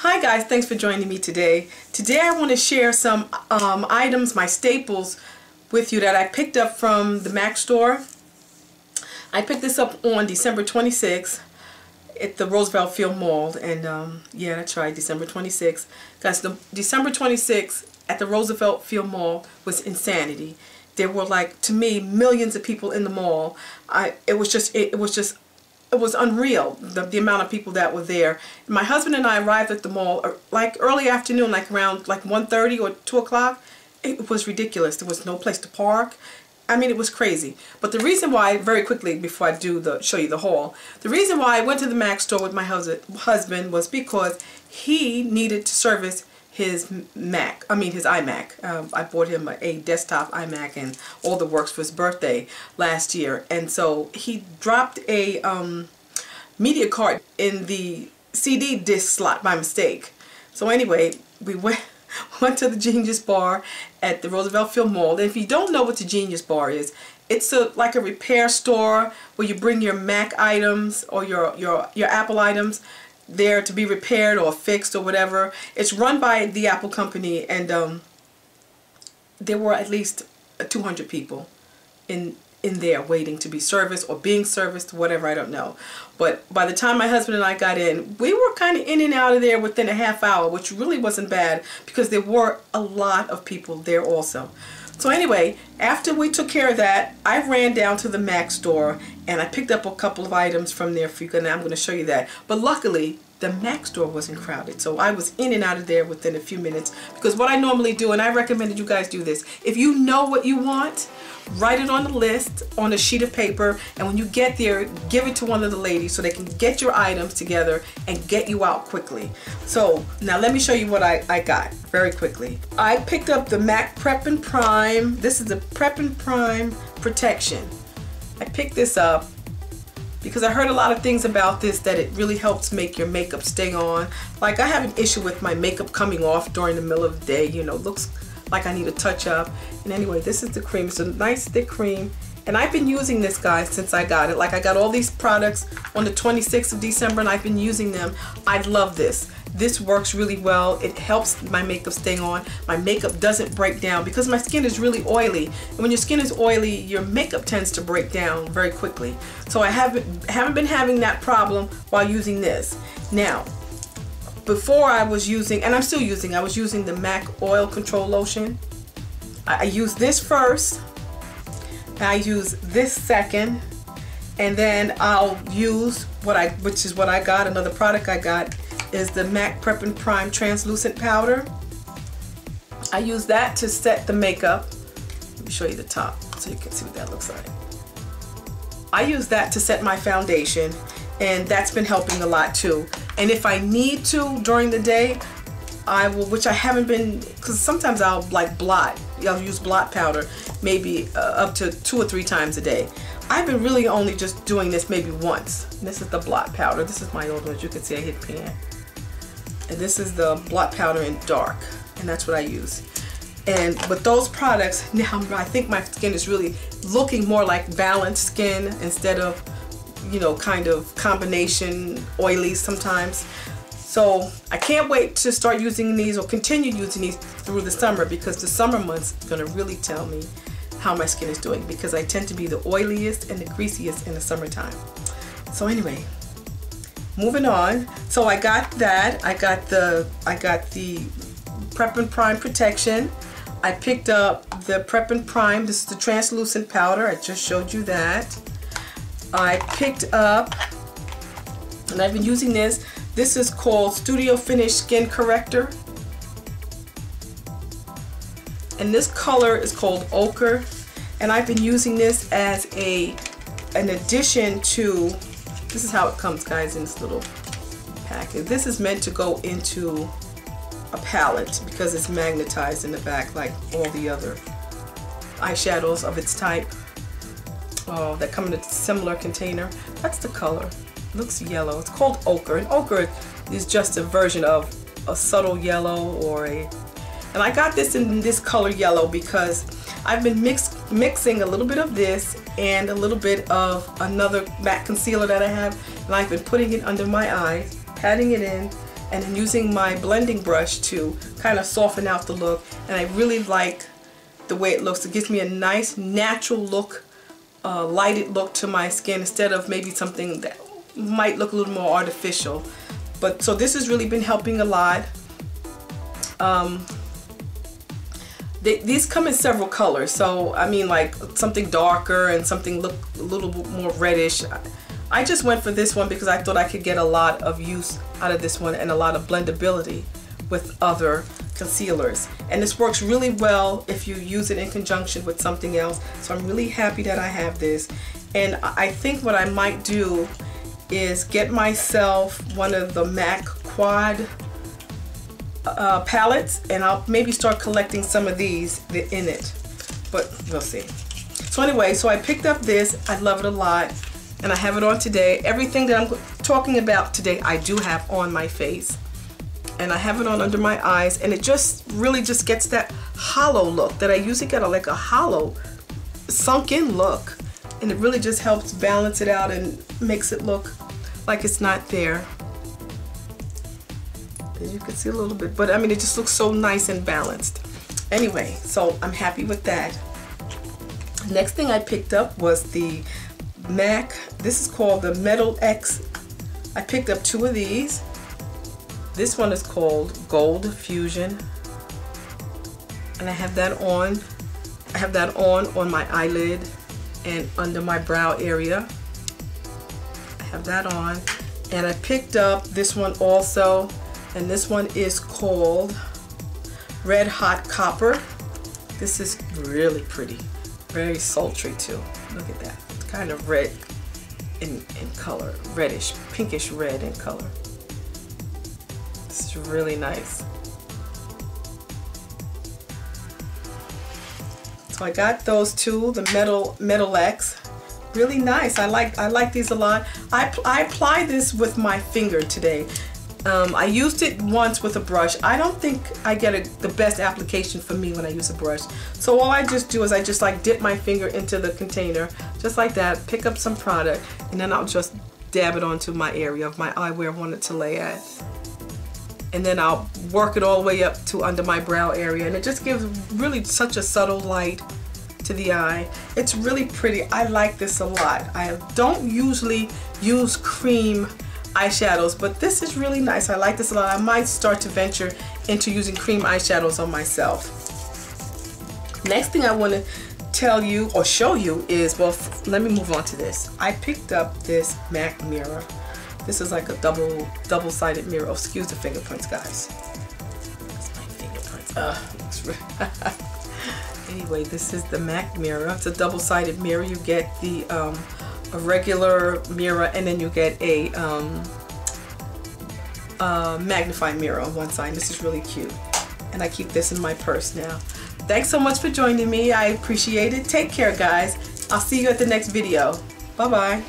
Hi guys, thanks for joining me today. Today I want to share some items, my staples, with you that I picked up from the MAC store. I picked this up on December 26th at the Roosevelt Field Mall, and yeah, that's right, December 26th. Guys, the December 26th at the Roosevelt Field Mall was insanity. There were, like, to me, millions of people in the mall. It was unreal, the amount of people that were there. My husband and I arrived at the mall like early afternoon, like around like 1:30 or 2 o'clock. It was ridiculous. There was no place to park. I mean, it was crazy. But the reason why, very quickly before I show you the haul, the reason why I went to the MAC store with my husband was because he needed to service his iMac. I bought him a desktop iMac and all the works for his birthday last year, and so he dropped a media card in the CD disc slot by mistake. So anyway, we went to the Genius Bar at the Roosevelt Field Mall. And if you don't know what the Genius Bar is, it's like a repair store where you bring your Mac items or your Apple items there to be repaired or fixed or whatever. It's run by the Apple company, and there were at least 200 people in there waiting to be serviced or being serviced, whatever, I don't know. But by the time my husband and I got in, we were kind of in and out of there within a half hour, which really wasn't bad because there were a lot of people there also. So anyway, after we took care of that, I ran down to the MAC store and I picked up a couple of items from there for you, and I'm going to show you that. But luckily, the MAC store wasn't crowded, so I was in and out of there within a few minutes. Because what I normally do, and I recommend that you guys do this, if you know what you want, write it on the list on a sheet of paper, and when you get there, give it to one of the ladies so they can get your items together and get you out quickly. So now let me show you what I got very quickly. I picked up the MAC Prep and Prime. This is the Prep and Prime Protection. I picked this up because I heard a lot of things about this, that it really helps make your makeup stay on. Like, I have an issue with my makeup coming off during the middle of the day, you know, looks like I need a touch up. And anyway, this is the cream. It's a nice thick cream, and I've been using this, guys, since I got it. Like, I got all these products on the 26th of December and I've been using them. I love this. This works really well. It helps my makeup stay on. My makeup doesn't break down because my skin is really oily. And when your skin is oily, your makeup tends to break down very quickly. So I haven't been having that problem while using this. Now, before I was using, and I'm still using, I was using the MAC Oil Control Lotion. I use this first. I use this second. And then I'll use which is what I got, another product I got, is the MAC Prep and Prime Translucent Powder. I use that to set the makeup. Let me show you the top so you can see what that looks like. I use that to set my foundation, and that's been helping a lot too. And if I need to during the day, I will, which I haven't been, because sometimes I'll like I'll use blot powder maybe up to 2 or 3 times a day. I've been really only just doing this maybe once. And this is the blot powder. This is my old one. As you can see, I hit pan. And this is the blot powder in dark, and that's what I use. And with those products, now I think my skin is really looking more like balanced skin instead of, you know, kind of combination oily sometimes. So I can't wait to start using these or continue using these through the summer, because the summer months are going to really tell me how my skin is doing, because I tend to be the oiliest and the greasiest in the summertime. So anyway, moving on. So I got that. I got the Prep and Prime Protection. I picked up the Prep and Prime. This is the translucent powder. I just showed you that. I picked up, and I've been using this. This is called Studio Finish Skin Corrector. And this color is called Ochre. And I've been using this as an addition to, this is how it comes, guys, in this little package. This is meant to go into a palette because it's magnetized in the back like all the other eyeshadows of its type that come in a similar container. That's the color. It looks yellow. It's called Ochre, and Ochre is just a version of a subtle yellow and I got this in this color yellow because I've been mixing a little bit of this and a little bit of another matte concealer that I have, and I've been putting it under my eyes, patting it in, and then using my blending brush to kind of soften out the look. And I really like the way it looks. It gives me a nice natural look, lighted look to my skin instead of maybe something that might look a little more artificial. But so this has really been helping a lot. These come in several colors, so I mean like something darker and something look a little bit more reddish. I just went for this one because I thought I could get a lot of use out of this one and a lot of blendability with other concealers. And this works really well if you use it in conjunction with something else. So I'm really happy that I have this. And I think what I might do is get myself one of the MAC Quad palettes, and I'll maybe start collecting some of these in it, but we'll see. So anyway, so I picked up this. I love it a lot, and I have it on today. Everything that I'm talking about today I do have on my face, and I have it on under my eyes, and it just really just gets that hollow look that I usually get, like a hollow sunk in look, and it really just helps balance it out and makes it look like it's not there. As you can see a little bit, but I mean it just looks so nice and balanced. Anyway, so I'm happy with that. Next thing I picked up was the MAC, this is called the Metal X. I picked up 2 of these. This one is called Gold Fusion, and I have that on. I have that on my eyelid and under my brow area. I have that on. And I picked up this one also, and this one is called Red Hot Copper. This is really pretty, very sultry too. Look at that, it's kind of red in color, reddish, pinkish red in color. This is really nice. So I got those 2, the Metal X. Really nice. I like these a lot. I apply this with my finger today. I used it once with a brush. I don't think I get the best application for me when I use a brush. So all I just do is I just like dip my finger into the container, just like that, pick up some product, and then I'll just dab it onto my area of my eye where I want it to lay at. And then I'll work it all the way up to under my brow area, and it just gives really such a subtle light to the eye. It's really pretty. I like this a lot. I don't usually use cream eyeshadows, but this is really nice. I like this a lot. I might start to venture into using cream eyeshadows on myself. Next thing I want to tell you or show you is, well, let me move on to this. I picked up this MAC mirror. This is like a double-sided mirror. Oh, excuse the fingerprints, guys. That's my fingerprints. Anyway, this is the MAC mirror. It's a double-sided mirror. You get the a regular mirror, and then you get a magnifying mirror on one side. This is really cute, and I keep this in my purse now. Thanks so much for joining me. I appreciate it. Take care, guys. I'll see you at the next video. Bye-bye.